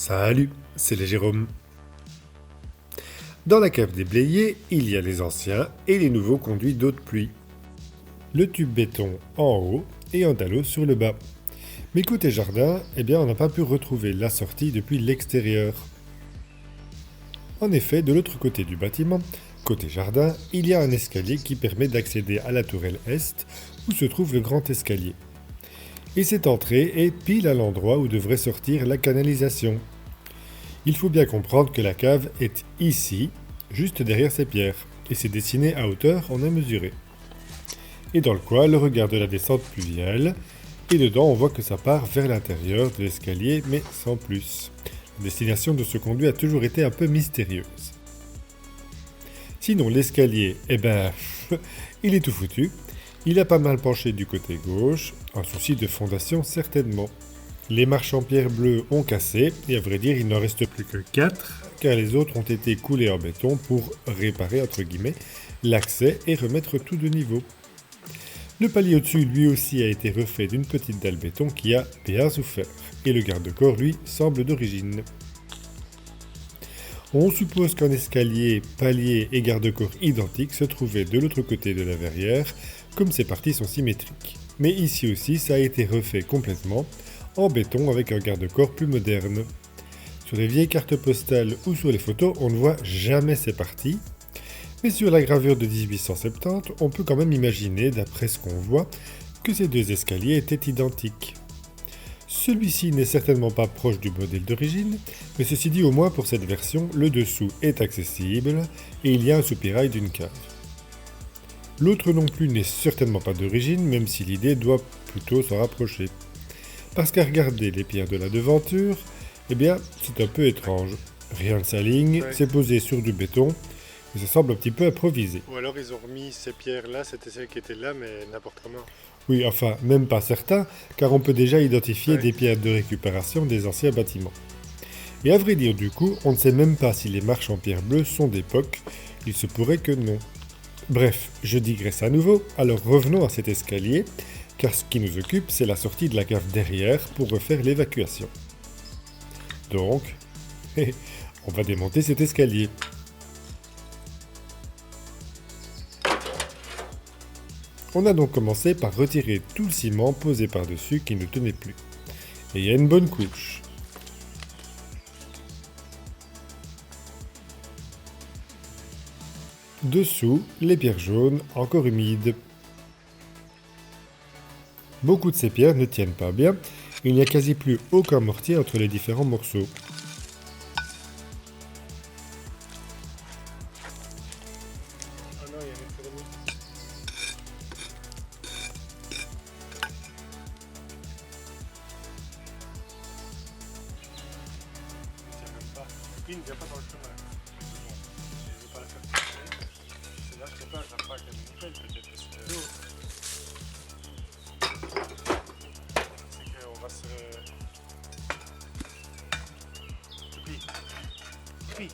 Salut, c'est les Jérôme. Dans la cave des Blayés, il y a les anciens et les nouveaux conduits d'eau de pluie. Le tube béton en haut et un talus sur le bas. Mais côté jardin, on n'a pas pu retrouver la sortie depuis l'extérieur. En effet, de l'autre côté du bâtiment, côté jardin, il y a un escalier qui permet d'accéder à la tourelle est, où se trouve le grand escalier. Et cette entrée est pile à l'endroit où devrait sortir la canalisation. Il faut bien comprendre que la cave est ici, juste derrière ces pierres, et c'est dessiné à hauteur, on a mesuré. Et dans le coin, le regard de la descente pluviale, et dedans on voit que ça part vers l'intérieur de l'escalier, mais sans plus. La destination de ce conduit a toujours été un peu mystérieuse. Sinon l'escalier, il est tout foutu. Il a pas mal penché du côté gauche, un souci de fondation certainement. Les marches en pierre bleue ont cassé, et à vrai dire il n'en reste plus que 4, car les autres ont été coulées en béton pour réparer entre guillemets l'accès et remettre tout de niveau. Le palier au-dessus lui aussi a été refait d'une petite dalle béton qui a bien souffert, et le garde-corps lui semble d'origine. On suppose qu'un escalier, palier et garde-corps identiques se trouvaient de l'autre côté de la verrière, comme ces parties sont symétriques. Mais ici aussi ça a été refait complètement, en béton avec un garde-corps plus moderne. Sur les vieilles cartes postales ou sur les photos, on ne voit jamais ces parties, mais sur la gravure de 1870, on peut quand même imaginer, d'après ce qu'on voit, que ces deux escaliers étaient identiques. Celui-ci n'est certainement pas proche du modèle d'origine, mais ceci dit au moins pour cette version, le dessous est accessible et il y a un soupirail d'une cave. L'autre non plus n'est certainement pas d'origine, même si l'idée doit plutôt s'en rapprocher. Parce qu'à regarder les pierres de la devanture, c'est un peu étrange. Rien ne s'aligne, c'est posé sur du béton, et ça semble un petit peu improvisé. Ou alors ils ont remis ces pierres-là, c'était celles qui étaient là, mais n'importe comment. Oui, enfin, même pas certain, car on peut déjà identifier des pierres de récupération des anciens bâtiments. Et à vrai dire du coup, on ne sait même pas si les marches en pierre bleue sont d'époque, il se pourrait que non. Bref, je digresse à nouveau, alors revenons à cet escalier, car ce qui nous occupe, c'est la sortie de la cave derrière pour refaire l'évacuation. Donc, on va démonter cet escalier. On a donc commencé par retirer tout le ciment posé par-dessus qui ne tenait plus. Et il y a une bonne couche. Dessous, les pierres jaunes, encore humides. Beaucoup de ces pierres ne tiennent pas bien, il n'y a quasi plus aucun mortier entre les différents morceaux. Il ne vient pas dans le chemin. Je ne veux pas la faire tourner. C'est là, je sais pas, je n'aime pas qu'elle me nouvelle peut-être. C'est qu'on va se... Oui.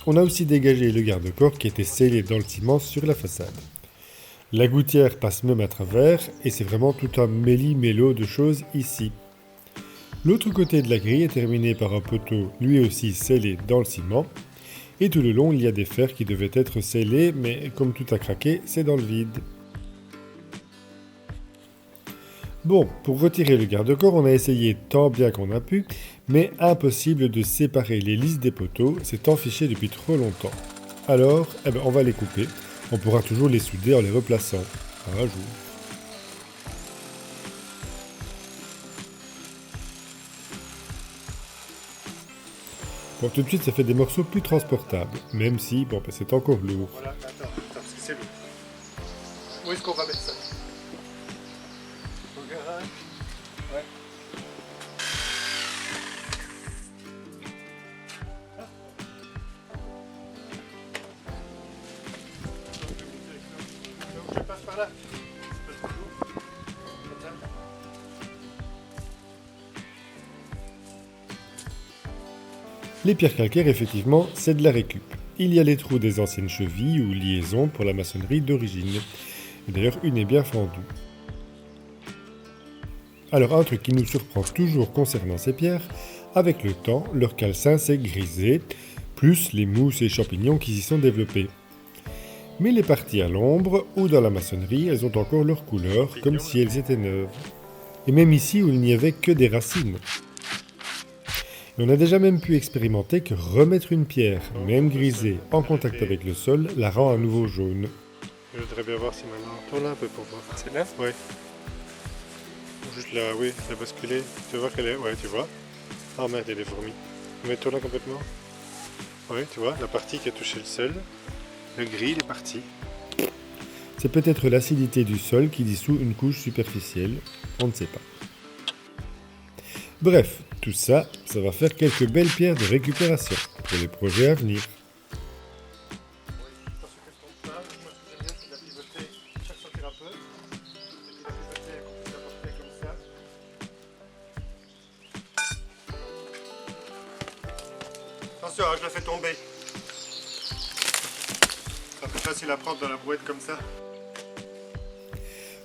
On a aussi dégagé le garde-corps qui était scellé dans le ciment sur la façade. La gouttière passe même à travers et c'est vraiment tout un méli-mélo de choses ici. L'autre côté de la grille est terminé par un poteau, lui aussi scellé dans le ciment. Et tout le long, il y a des fers qui devaient être scellés, mais comme tout a craqué, c'est dans le vide. Bon, pour retirer le garde-corps, on a essayé tant bien qu'on a pu, mais impossible de séparer les lisses des poteaux, c'est enfiché depuis trop longtemps. Alors, on va les couper, on pourra toujours les souder en les replaçant. Un jour. Bon, tout de suite, ça fait des morceaux plus transportables, même si, c'est encore lourd. Voilà, attends, parce que c'est lourd. Où est-ce qu'on va mettre ça? Au garage? Ouais. Donc je passe par là. C'est pas trop lourd. Comme ça. Les pierres calcaires, effectivement, c'est de la récup. Il y a les trous des anciennes chevilles ou liaisons pour la maçonnerie d'origine. D'ailleurs, une est bien fendue. Alors un truc qui nous surprend toujours concernant ces pierres, avec le temps, leur calcin s'est grisé, plus les mousses et champignons qui s'y sont développés. Mais les parties à l'ombre ou dans la maçonnerie, elles ont encore leur couleur, comme si elles étaient neuves. Et même ici où il n'y avait que des racines. Et on a déjà même pu expérimenter que remettre une pierre, même grisée, en contact avec le sol, la rend à nouveau jaune. Je voudrais bien voir si maintenant... Tourne un peu pour voir. C'est là? Ouais. Juste là, oui, elle a basculé. Tu vois qu'elle est... Ouais, tu vois. Ah merde, elle est fourmi. Mets-toi là complètement. Ouais, tu vois, la partie qui a touché le sol, le gris, il est parti. C'est peut-être l'acidité du sol qui dissout une couche superficielle, on ne sait pas. Bref, tout ça, ça va faire quelques belles pierres de récupération pour les projets à venir. Attention, je la fais tomber. C'est plus facile à prendre dans la brouette comme ça.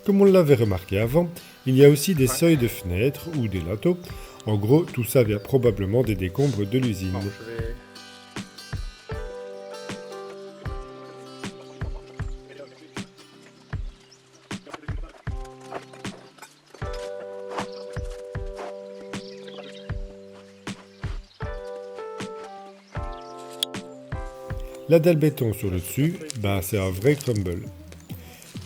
Comme on l'avait remarqué avant, il y a aussi des seuils de fenêtres ou des linteaux. En gros, tout ça vient probablement des décombres de l'usine. Bon, je vais... La dalle béton sur le dessus, c'est un vrai crumble.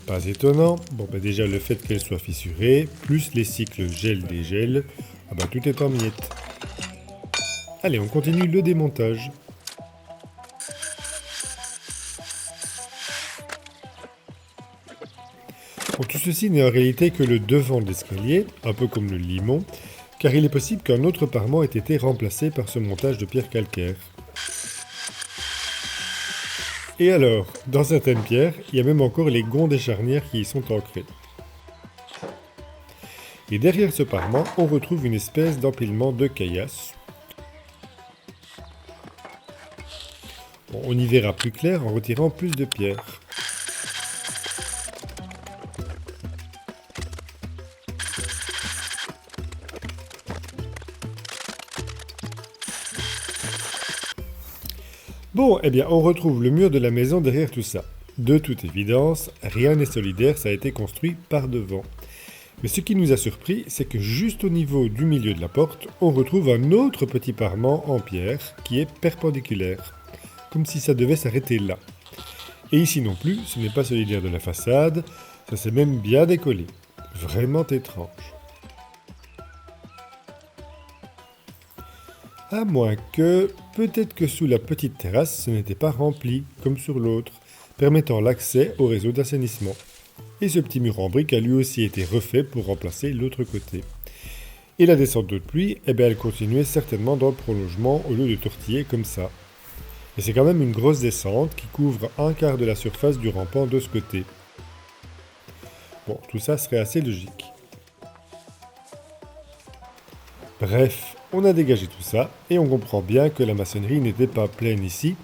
Pas étonnant, déjà le fait qu'elle soit fissurée, plus les cycles gel-dégel, tout est en miettes. Allez, on continue le démontage. Bon, tout ceci n'est en réalité que le devant de l'escalier, un peu comme le limon, car il est possible qu'un autre parement ait été remplacé par ce montage de pierre calcaire. Et alors, dans certaines pierres, il y a même encore les gonds des charnières qui y sont ancrés. Et derrière ce parement, on retrouve une espèce d'empilement de caillasses. Bon, on y verra plus clair en retirant plus de pierres. Bon, on retrouve le mur de la maison derrière tout ça. De toute évidence, rien n'est solidaire, ça a été construit par devant. Mais ce qui nous a surpris, c'est que juste au niveau du milieu de la porte, on retrouve un autre petit parement en pierre qui est perpendiculaire, comme si ça devait s'arrêter là. Et ici non plus, ce n'est pas solidaire de la façade, ça s'est même bien décollé. Vraiment étrange. À moins que, peut-être que sous la petite terrasse, ce n'était pas rempli, comme sur l'autre, permettant l'accès au réseau d'assainissement. Et ce petit mur en briques a lui aussi été refait pour remplacer l'autre côté. Et la descente d'eau de pluie, elle continuait certainement dans le prolongement au lieu de tortiller comme ça. Et c'est quand même une grosse descente qui couvre un quart de la surface du rampant de ce côté. Bon, tout ça serait assez logique. Bref, on a dégagé tout ça, et on comprend bien que la maçonnerie n'était pas pleine ici,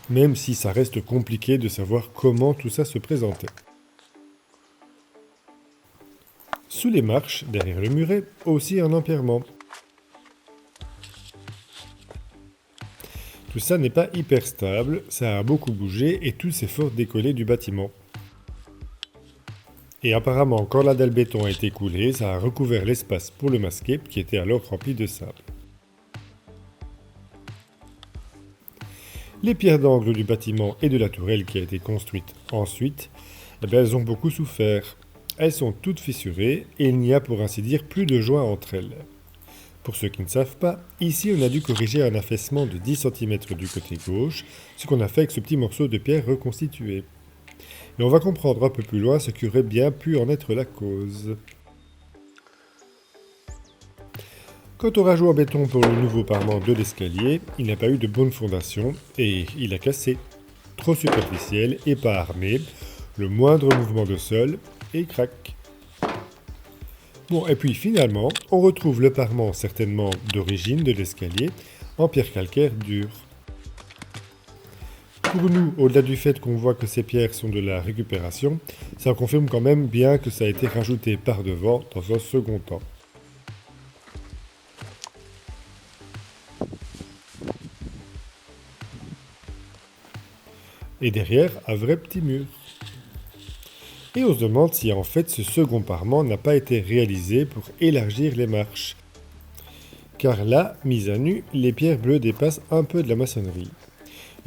même si ça reste compliqué de savoir comment tout ça se présentait. Sous les marches, derrière le muret, aussi un empierrement. Tout ça n'est pas hyper stable, ça a beaucoup bougé et tout s'est fort décollé du bâtiment. Et apparemment, quand la dalle béton a été coulée, ça a recouvert l'espace pour le masquer, qui était alors rempli de sable. Les pierres d'angle du bâtiment et de la tourelle qui a été construite ensuite, elles ont beaucoup souffert. Elles sont toutes fissurées et il n'y a pour ainsi dire plus de joints entre elles. Pour ceux qui ne savent pas, ici on a dû corriger un affaissement de 10 cm du côté gauche, ce qu'on a fait avec ce petit morceau de pierre reconstitué. Et on va comprendre un peu plus loin ce qui aurait bien pu en être la cause. Quant au rajout en béton pour le nouveau parement de l'escalier, il n'a pas eu de bonne fondation et il a cassé. Trop superficiel et pas armé, le moindre mouvement de sol et craque. Bon, et puis finalement, on retrouve le parement certainement d'origine de l'escalier en pierre calcaire dure. Pour nous, au-delà du fait qu'on voit que ces pierres sont de la récupération, ça confirme quand même bien que ça a été rajouté par devant dans un second temps. Et derrière, un vrai petit mur. Et on se demande si en fait ce second parement n'a pas été réalisé pour élargir les marches. Car là, mises à nu, les pierres bleues dépassent un peu de la maçonnerie.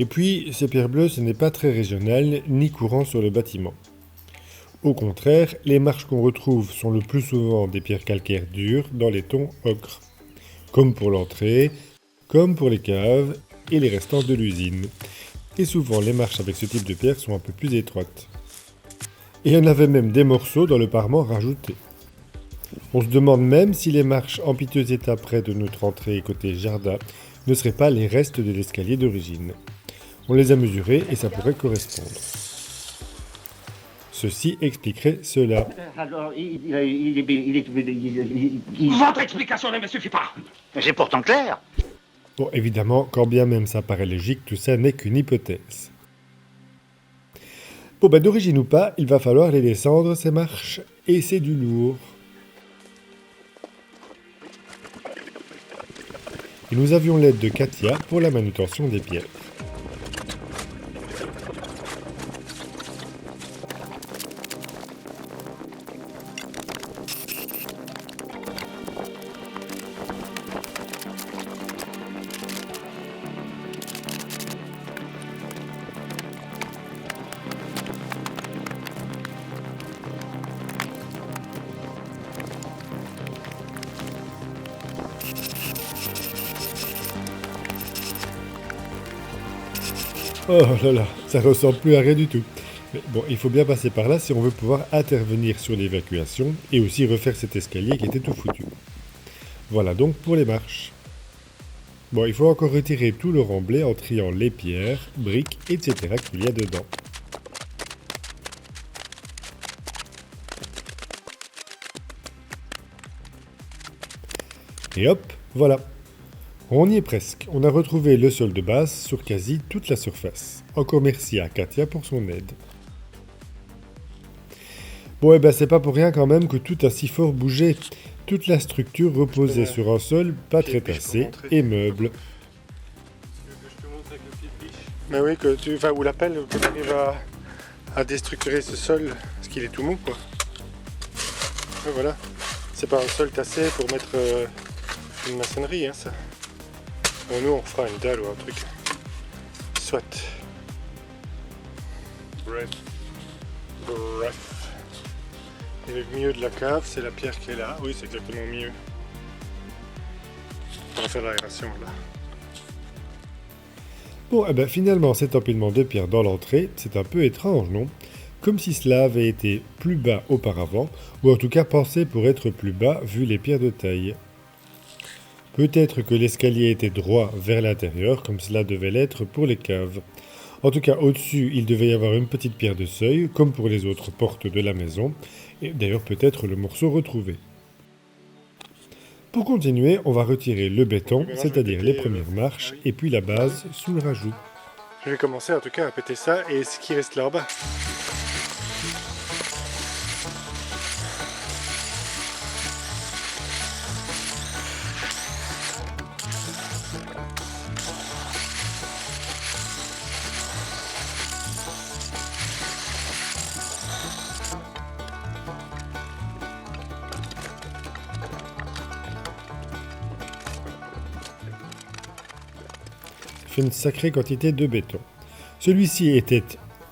Et puis, ces pierres bleues, ce n'est pas très régional ni courant sur le bâtiment. Au contraire, les marches qu'on retrouve sont le plus souvent des pierres calcaires dures dans les tons ocre, comme pour l'entrée, comme pour les caves et les restants de l'usine. Et souvent, les marches avec ce type de pierre sont un peu plus étroites. Et il y en avait même des morceaux dans le parement rajoutés. On se demande même si les marches en piteux état près de notre entrée côté jardin ne seraient pas les restes de l'escalier d'origine. On les a mesurés et ça pourrait correspondre. Ceci expliquerait cela. Alors, Votre explication ne me suffit pas. C'est pourtant clair. Bon, évidemment, quand bien même ça paraît logique, tout ça n'est qu'une hypothèse. Bon, d'origine ou pas, il va falloir les descendre, ces marches, et c'est du lourd. Et nous avions l'aide de Katia pour la manutention des pierres. Oh là là, ça ressemble plus à rien du tout. Mais bon, il faut bien passer par là si on veut pouvoir intervenir sur l'évacuation et aussi refaire cet escalier qui était tout foutu. Voilà donc pour les marches. Bon, il faut encore retirer tout le remblai en triant les pierres, briques, etc. qu'il y a dedans. Et hop, voilà. On y est presque. On a retrouvé le sol de base sur quasi toute la surface. Encore merci à Katia pour son aide. Bon, c'est pas pour rien quand même que tout a si fort bougé. Toute la structure reposait sur un sol pas très tassé et meuble. Je te montre avec le pied de biche. Mais oui, que tu vas ou la pelle, que tu arrives à déstructurer ce sol, parce qu'il est tout mou, quoi. Et voilà. C'est pas un sol tassé pour mettre une maçonnerie, hein, ça. Bon, nous, on fera une dalle ou un truc. Soit. Bref. Et le milieu de la cave, c'est la pierre qui est là. Oui, c'est exactement au milieu. On va faire l'aération là. Bon, finalement, cet empilement de pierres dans l'entrée, c'est un peu étrange, non? Comme si cela avait été plus bas auparavant, ou en tout cas pensé pour être plus bas vu les pierres de taille. Peut-être que l'escalier était droit vers l'intérieur, comme cela devait l'être pour les caves. En tout cas, au-dessus, il devait y avoir une petite pierre de seuil, comme pour les autres portes de la maison, et d'ailleurs peut-être le morceau retrouvé. Pour continuer, on va retirer le béton, c'est-à-dire les premières marches, et puis la base sous le rajout. Je vais commencer en tout cas à péter ça, et ce qui reste là en bas. Fait une sacrée quantité de béton. Celui-ci était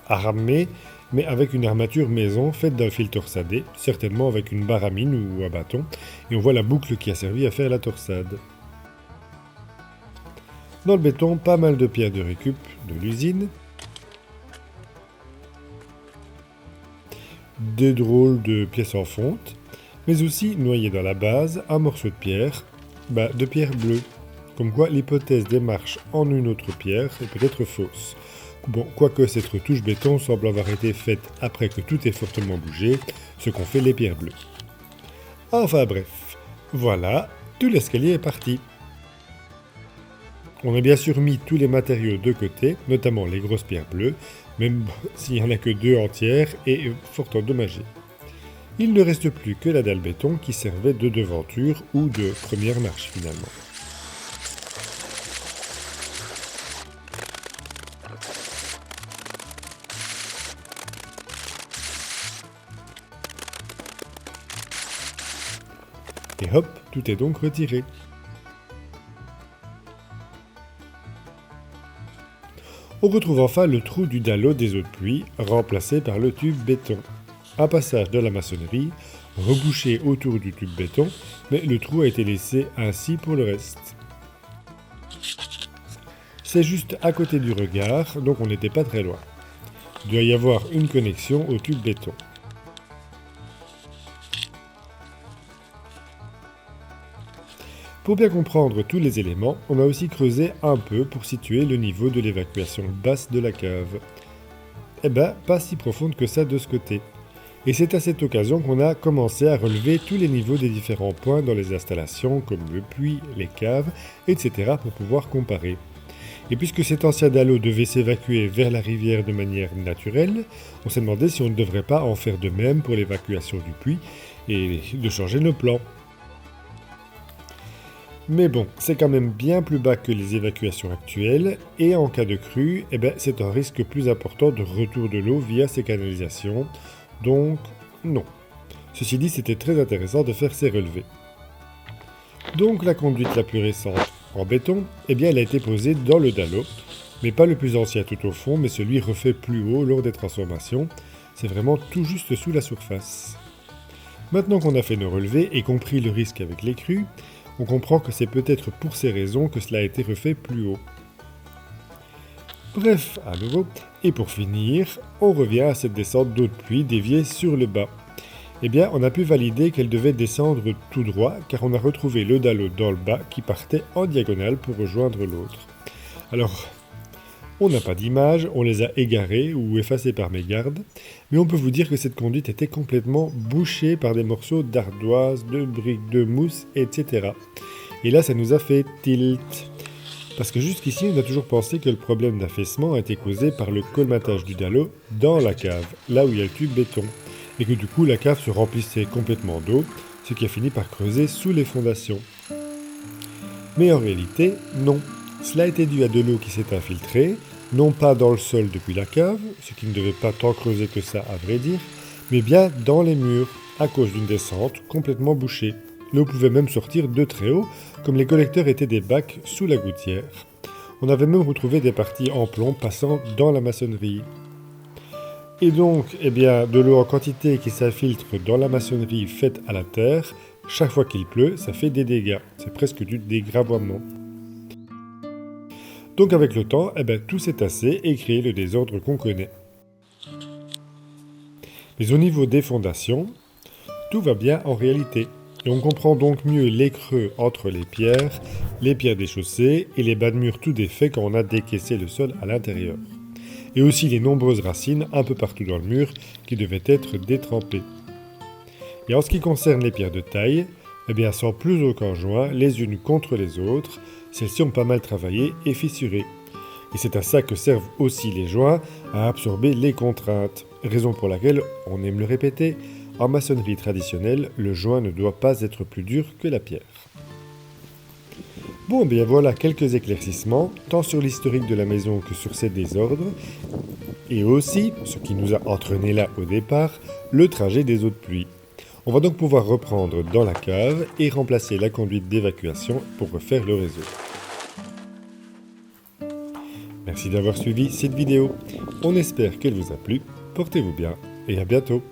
armé, mais avec une armature maison faite d'un fil torsadé, certainement avec une barre à mine ou un bâton, et on voit la boucle qui a servi à faire la torsade. Dans le béton, pas mal de pierres de récup de l'usine, des drôles de pièces en fonte, mais aussi, noyé dans la base, un morceau de pierre, de pierre bleue. Comme quoi l'hypothèse des marches en une autre pierre est peut-être fausse. Bon, quoique cette retouche béton semble avoir été faite après que tout ait fortement bougé, ce qu'ont fait les pierres bleues. Enfin bref, voilà, tout l'escalier est parti. On a bien sûr mis tous les matériaux de côté, notamment les grosses pierres bleues, même s'il n'y en a que 2 entières et fort endommagées. Il ne reste plus que la dalle béton qui servait de devanture ou de première marche finalement. Et hop, tout est donc retiré. On retrouve enfin le trou du dallo des eaux de pluie, remplacé par le tube béton. Un passage de la maçonnerie, rebouché autour du tube béton, mais le trou a été laissé ainsi pour le reste. C'est juste à côté du regard, donc on n'était pas très loin. Il doit y avoir une connexion au tube béton. Pour bien comprendre tous les éléments, on a aussi creusé un peu pour situer le niveau de l'évacuation basse de la cave. Eh ben, pas si profonde que ça de ce côté. Et c'est à cette occasion qu'on a commencé à relever tous les niveaux des différents points dans les installations, comme le puits, les caves, etc. pour pouvoir comparer. Et puisque cet ancien dallo devait s'évacuer vers la rivière de manière naturelle, on s'est demandé si on ne devrait pas en faire de même pour l'évacuation du puits et de changer nos plans. Mais bon, c'est quand même bien plus bas que les évacuations actuelles, et en cas de crue, c'est un risque plus important de retour de l'eau via ces canalisations, donc non. Ceci dit, c'était très intéressant de faire ces relevés. Donc la conduite la plus récente en béton, elle a été posée dans le dallo, mais pas le plus ancien tout au fond, mais celui refait plus haut lors des transformations, c'est vraiment tout juste sous la surface. Maintenant qu'on a fait nos relevés et compris le risque avec les crues, on comprend que c'est peut-être pour ces raisons que cela a été refait plus haut. Bref, à nouveau, et pour finir, on revient à cette descente d'eau de pluie déviée sur le bas. On a pu valider qu'elle devait descendre tout droit, car on a retrouvé le dallo dans le bas qui partait en diagonale pour rejoindre l'autre. Alors, on n'a pas d'image, on les a égarés ou effacés par mégarde, mais on peut vous dire que cette conduite était complètement bouchée par des morceaux d'ardoise, de briques de mousse, etc. Et là, ça nous a fait tilt. Parce que jusqu'ici, on a toujours pensé que le problème d'affaissement a été causé par le colmatage du dallo dans la cave, là où il y a le tube béton, et que du coup, la cave se remplissait complètement d'eau, ce qui a fini par creuser sous les fondations. Mais en réalité, non. Cela était dû à de l'eau qui s'est infiltrée, non pas dans le sol depuis la cave, ce qui ne devait pas tant creuser que ça à vrai dire, mais bien dans les murs, à cause d'une descente complètement bouchée. L'eau pouvait même sortir de très haut, comme les collecteurs étaient des bacs sous la gouttière. On avait même retrouvé des parties en plomb passant dans la maçonnerie. Et donc, de l'eau en quantité qui s'infiltre dans la maçonnerie faite à la terre, chaque fois qu'il pleut, ça fait des dégâts. C'est presque du dégravoiement. Donc avec le temps, tout s'est tassé et créé le désordre qu'on connaît. Mais au niveau des fondations, tout va bien en réalité. Et on comprend donc mieux les creux entre les pierres des chaussées et les bas de murs tout défaits quand on a décaissé le sol à l'intérieur. Et aussi les nombreuses racines un peu partout dans le mur qui devaient être détrempées. Et en ce qui concerne les pierres de taille, sans plus aucun joint les unes contre les autres, celles-ci ont pas mal travaillé et fissuré. Et c'est à ça que servent aussi les joints, à absorber les contraintes. Raison pour laquelle, on aime le répéter, en maçonnerie traditionnelle, le joint ne doit pas être plus dur que la pierre. Bon, voilà quelques éclaircissements, tant sur l'historique de la maison que sur ses désordres, et aussi, ce qui nous a entraînés là au départ, le trajet des eaux de pluie. On va donc pouvoir reprendre dans la cave et remplacer la conduite d'évacuation pour refaire le réseau. Merci d'avoir suivi cette vidéo. On espère qu'elle vous a plu. Portez-vous bien et à bientôt.